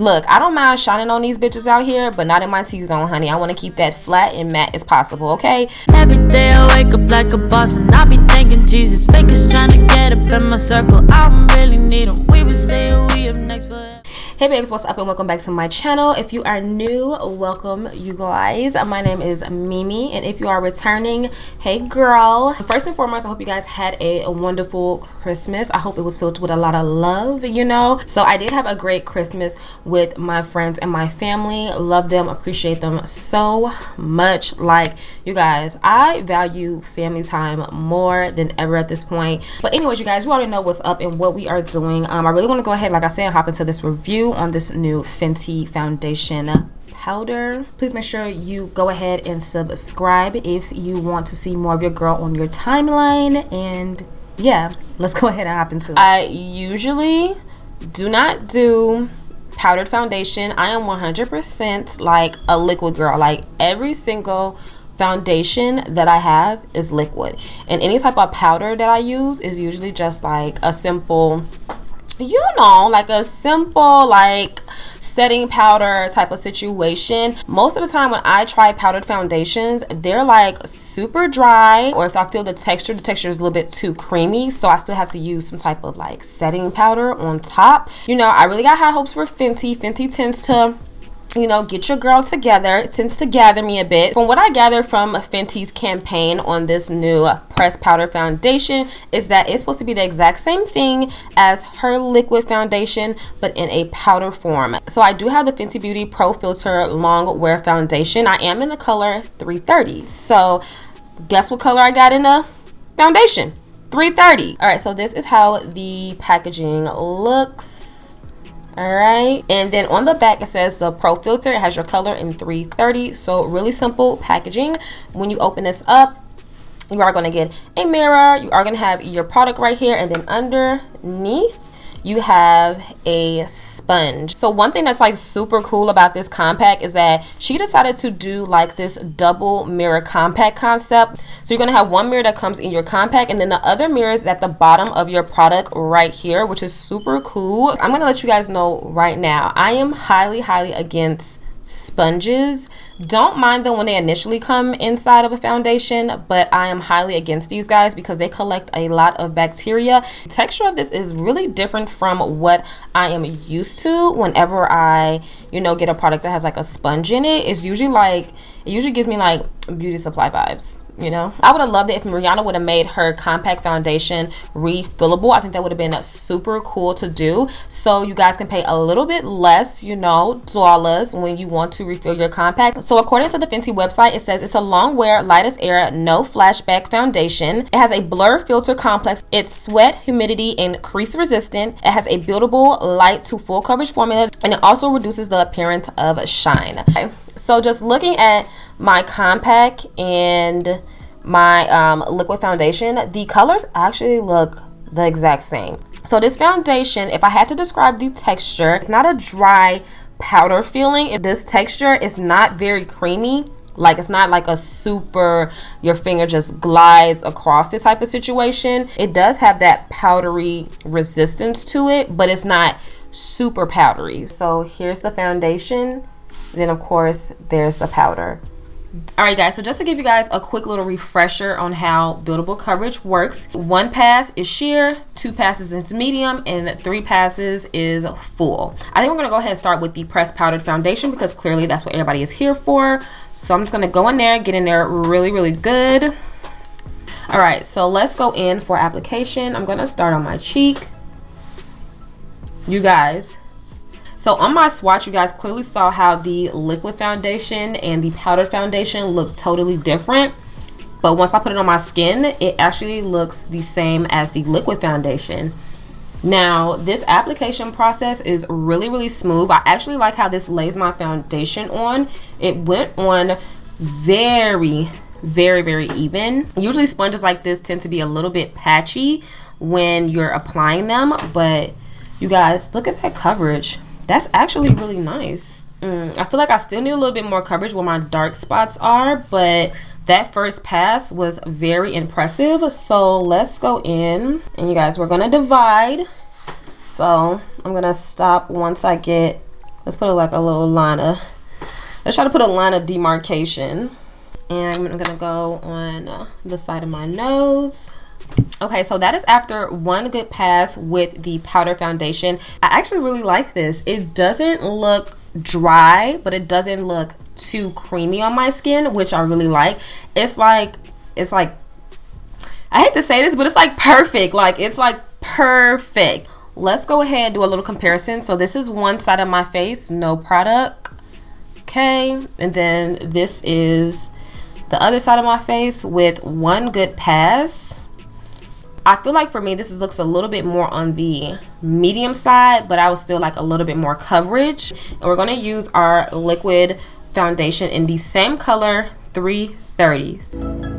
Look, I don't mind shining on these bitches out here, but not in my T-zone, honey. I want to keep that flat and matte as possible, okay? Every day I wake up like a boss and I be thinking Jesus. Fakers trying to get up in my circle. I don't really need them. We be saying we up next for it. Hey babes, what's up and welcome back to my channel. If you are new, welcome you guys. My name is Mimi, and if you are returning, hey girl. First and foremost, I hope you guys had a wonderful Christmas. I hope it was filled with a lot of love, you know. So I did have a great Christmas with my friends and my family. Love them, appreciate them so much. Like, you guys, I value family time more than ever at this point. But anyways, you guys, you already know what's up and what we are doing. I really want to go ahead, like I said, and hop into this review on this new Fenty foundation powder. Please make sure you go ahead and subscribe if you want to see more of your girl on your timeline. And yeah, let's go ahead and hop into it. I usually do not do powdered foundation. I am 100% like a liquid girl. Like, every single foundation that I have is liquid, and any type of powder that I use is usually just like a simple, you know, like a simple like setting powder type of situation. Most of the time when I try powdered foundations, they're like super dry, or if I feel the texture is a little bit too creamy, so I still have to use some type of like setting powder on top. You know, I really got high hopes for Fenty. Fenty tends to, you know, get your girl together. It tends to gather me a bit. From what I gather from Fenty's campaign on this new pressed powder foundation is that it's supposed to be the exact same thing as her liquid foundation, but in a powder form. So I do have the Fenty Beauty Pro Filt'r Longwear foundation. I am in the color 330. So guess what color I got in the foundation? 330. All right, so this is how the packaging looks. Alright, and then on the back it says the Pro Filt'r. It has your color in 330. So really simple packaging. When you open this up, you are going to get a mirror. You are going to have your product right here, and then underneath you have a sponge. So one thing that's like super cool about this compact is that she decided to do like this double mirror compact concept. So you're gonna have one mirror that comes in your compact, and then the other mirror is at the bottom of your product right here, which is super cool. I'm gonna let you guys know right now, I am highly against sponges. Don't mind them when they initially come inside of a foundation, but I am highly against these guys because they collect a lot of bacteria. The texture of this is really different from what I am used to whenever I, you know, get a product that has like a sponge in it. It's usually like, it usually gives me like beauty supply vibes, you know. I would have loved it if Mariana would have made her compact foundation refillable. I think that would have been super cool to do, so you guys can pay a little bit less, you know, dollars when you want to refill your compact. So according to the Fenty website, it says it's a Longwear lightest air, no flashback foundation. It has a blur filter complex. It's sweat, humidity, and crease resistant. It has a buildable light to full coverage formula, and it also reduces the appearance of shine. Okay. So just looking at my compact and my liquid foundation, the colors actually look the exact same. So this foundation, if I had to describe the texture, it's not a dry powder feeling. This texture is not very creamy. Like, it's not like a super, your finger just glides across it type of situation. It does have that powdery resistance to it, but it's not super powdery. So here's the foundation. Then of course there's the powder. Alright guys, so just to give you guys a quick little refresher on how buildable coverage works. 1 pass is sheer, 2 passes into medium, and 3 passes is full. I think we're going to go ahead and start with the pressed powdered foundation because clearly that's what everybody is here for. So I'm just going to go in there, get in there really good. Alright, so let's go in for application. I'm going to start on my cheek. You guys, so on my swatch, you guys clearly saw how the liquid foundation and the powdered foundation look totally different. But once I put it on my skin, it actually looks the same as the liquid foundation. Now, this application process is really smooth. I actually like how this lays my foundation on. It went on very even. Usually sponges like this tend to be a little bit patchy when you're applying them, but you guys, look at that coverage. That's actually really nice. I feel like I still need a little bit more coverage where my dark spots are, but that first pass was very impressive. So let's go in, and you guys, we're gonna divide. So I'm gonna stop once I get let's put like a little line of, let's try to put a line of demarcation. And I'm gonna go on the side of my nose. Okay, so that is after one good pass with the powder foundation. I actually really like this. It doesn't look dry, but it doesn't look too creamy on my skin, which I really like. It's like I hate to say this, but it's like perfect. Like it's like perfect. Let's go ahead and do a little comparison. So this is one side of my face, no product. Okay, and then this is the other side of my face with one good pass. I feel like for me this looks a little bit more on the medium side, but I would still like a little bit more coverage. And we're going to use our liquid foundation in the same color, 330s.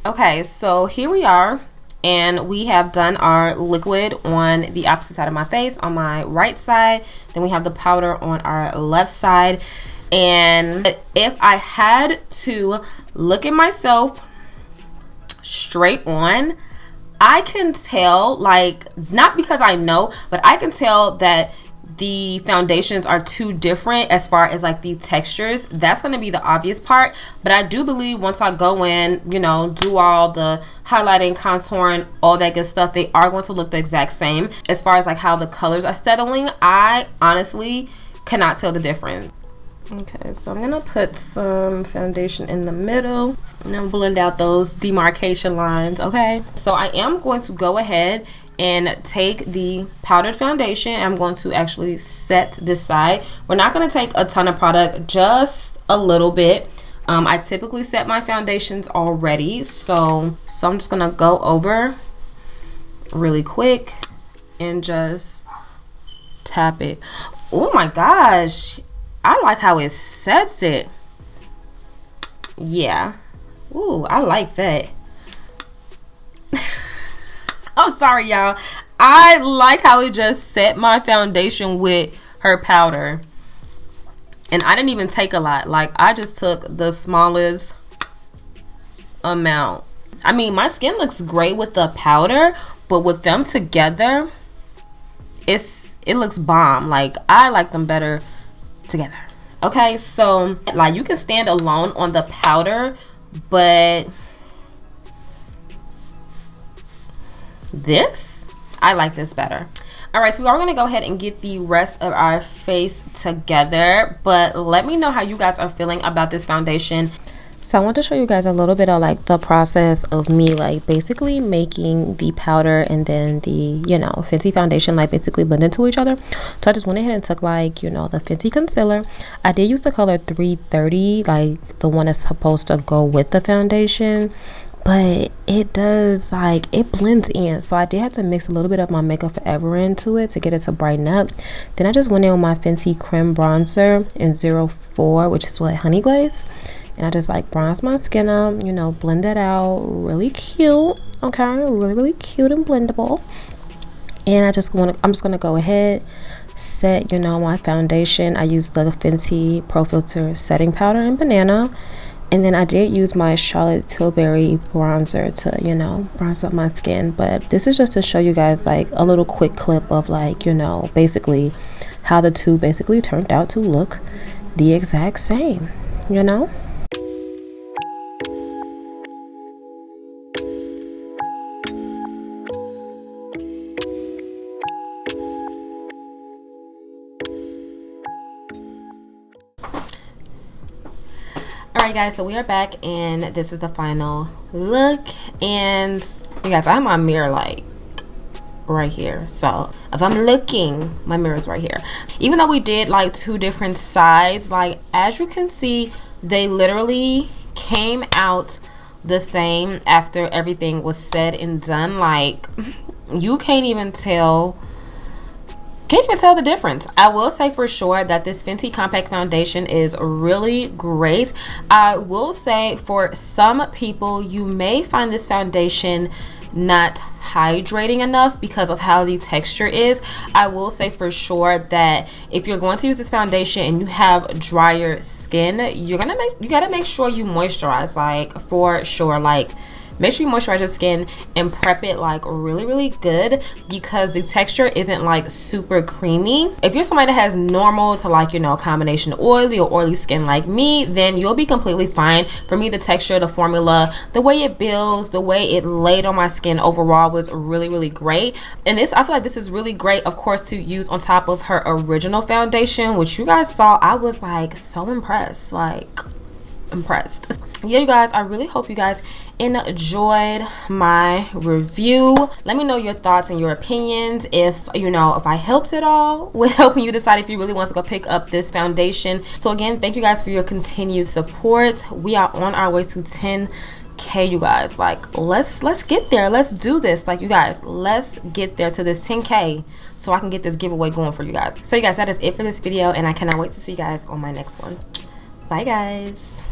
Okay, so here we are, and we have done our liquid on the opposite side of my face, on my right side. Then we have the powder on our left side. And if I had to look at myself straight on, I can tell, like, not because I know, but I can tell that the foundations are too different as far as like the textures. That's going to be the obvious part, but I do believe once I go in, you know, do all the highlighting, contouring, all that good stuff, they are going to look the exact same. As far as like how the colors are settling, I honestly cannot tell the difference. Okay, so I'm gonna put some foundation in the middle and then blend out those demarcation lines. Okay, so I am going to go ahead and take the powdered foundation. I'm going to actually set this side. We're not going to take a ton of product, just a little bit. I typically set my foundations already, so I'm just gonna go over really quick and just tap it. Oh my gosh, I like how it sets it. Yeah, ooh, I like that. I'm sorry, y'all. I like how it just set my foundation with her powder. And I didn't even take a lot. Like, I just took the smallest amount. I mean, my skin looks great with the powder, but with them together, it looks bomb. Like, I like them better together. Okay, so, like, you can stand alone on the powder, but this, I like this better. All right, so we are going to go ahead and get the rest of our face together, but let me know how you guys are feeling about this foundation. So I want to show you guys a little bit of like the process of me like basically making the powder and then the, you know, Fenty foundation like basically blend into each other. So I just went ahead and took like, you know, the Fenty concealer. I did use the color 330, like the one that's supposed to go with the foundation, but it does, like, it blends in. So I did have to mix a little bit of my Makeup Forever into it to get it to brighten up. Then I just went in with my Fenty Creme Bronzer in 04, which is what, Honey Glaze. And I just like bronze my skin up, you know, blend that out. Really cute, okay? Really cute and blendable. And I'm just gonna go ahead, set, you know, my foundation. I used the Fenty Pro Filt'r setting powder in Banana. And then I did use my Charlotte Tilbury bronzer to, you know, bronze up my skin. But this is just to show you guys like a little quick clip of like, you know, basically how the two basically turned out to look the exact same, you know? Alright guys, so we are back and this is the final look. And you guys, I have my mirror like right here, so if I'm looking, my mirror's right here. Even though we did like two different sides, like as you can see, they literally came out the same after everything was said and done. Like you can't even tell can't even tell the difference. I will say for sure that this Fenty compact foundation is really great. I will say for some people, you may find this foundation not hydrating enough because of how the texture is. I will say for sure that if you're going to use this foundation and you have drier skin, you gotta make sure you moisturize, like for sure. Like, make sure you moisturize your skin and prep it like really good, because the texture isn't like super creamy. If you're somebody that has normal to like, you know, a combination oily or oily skin like me, then you'll be completely fine. For me, the texture, the formula, the way it builds, the way it laid on my skin overall was really great. And this, I feel like this is really great, of course, to use on top of her original foundation, which you guys saw. I was like so impressed, like impressed. Yeah, you guys, I really hope you guys enjoyed my review. Let me know your thoughts and your opinions, if you know, if I helped at all with helping you decide if you really want to go pick up this foundation. So again, thank you guys for your continued support. We are on our way to 10K, you guys. Like, let's get there. Let's do this. Like, you guys, let's get there to this 10K so I can get this giveaway going for you guys. So you guys, that is it for this video, and I cannot wait to see you guys on my next one. Bye guys.